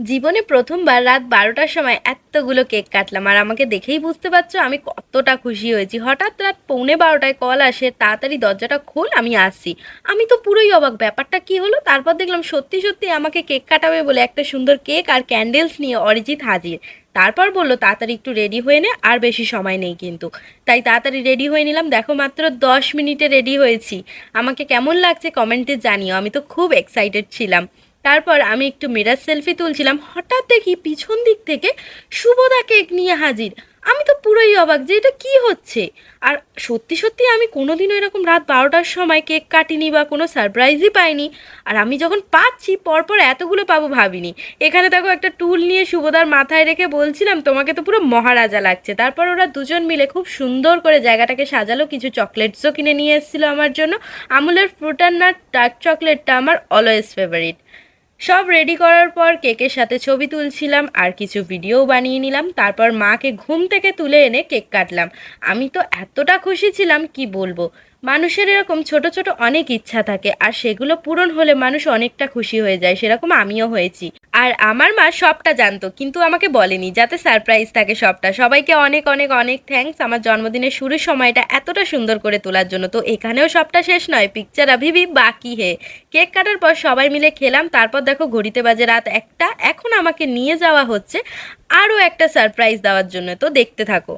জীবনে প্রথমবার রাত ১২টার সময় এতগুলো কেক কাটলাম আর আমাকে দেখেই বুঝতে পারছো আমি কতটা খুশি হয়েছি। হঠাৎ রাত ১:৩০টায় কল আসে, তাড়াতাড়ি দরজাটা খোল, আমি আসছি। আমি তো পুরোই অবাক, ব্যাপারটা কি হলো। তারপর দেখলাম সত্যি সত্যি আমাকে কেক কাটাবে বলে একটা সুন্দর কেক আর ক্যান্ডেলস নিয়ে অরিজিৎ হাজির। তারপর বললো তাড়াতাড়ি একটু রেডি হয়ে নে, আর বেশি সময় নেই কিন্তু। তাই তাড়াতাড়ি রেডি হয়ে নিলাম, দেখো মাত্র ১০ মিনিটে রেডি হয়েছি। আমাকে কেমন লাগছে কমেন্টে জানিও, আমি তো খুব এক্সাইটেড ছিলাম। তারপর আমি একটু মিরর সেলফি তুলছিলাম, হঠাৎ দেখি পিছন দিক থেকে শুভদা কেক নিয়ে হাজির। আমি তো পুরোই অবাক যে এটা কি হচ্ছে। আর সত্যি সত্যি আমি কোনোদিনও এরকম রাত ১২টার সময় কেক কাটিনি বা কোনো সারপ্রাইজই পাইনি। আর আমি যখন পাচ্ছি পরপর এতগুলো পাবো ভাবিনি। এখানে দেখো একটা টুল নিয়ে শুভদার মাথায় রেখে বলছিলাম তোমাকে তো পুরো মহারাজা লাগছে। তারপর ওরা দুজন মিলে খুব সুন্দর করে জায়গাটাকে সাজালো, কিছু চকলেটসও কিনে নিয়ে এসেছিলো আমার জন্য। আমুলের ফ্রুট অ্যান্ড নাট ডার্ক চকলেটটা আমার অলওয়েজ ফেভারিট। সব রেডি করার পর কেকের সাথে ছবি তুলছিলাম আর কিছু ভিডিওও বানিয়ে নিলাম। তারপর মাকে ঘুম থেকে তুলে এনে কেক কাটলাম। আমি তো এতটা খুশি ছিলাম কি বলবো। মানুষের এরকম ছোট ছোট অনেক ইচ্ছা থাকে আর সেগুলো পূরণ হলে মানুষ অনেকটা খুশি হয়ে যায়, সেরকম আমিও হয়েছি। আর আমার মা সবটা জানতো কিন্তু আমাকে বলেনি, যাতে সারপ্রাইজ থাকে সবটা। সবাইকে অনেক অনেক অনেক থ্যাঙ্কস আমার জন্মদিনের শুরুর সময়টা এতটা সুন্দর করে তোলার জন্য। তো এখানেও সবটা শেষ নয়, পিকচার আভি ভি বাকি হে। কেক কাটার পর সবাই মিলে খেলাম, তারপর দেখো ঘড়িতে বাজে রাত ১টা। এখন আমাকে নিয়ে যাওয়া হচ্ছে আরও একটা সারপ্রাইজ দেওয়ার জন্য, তো দেখতে থাকো।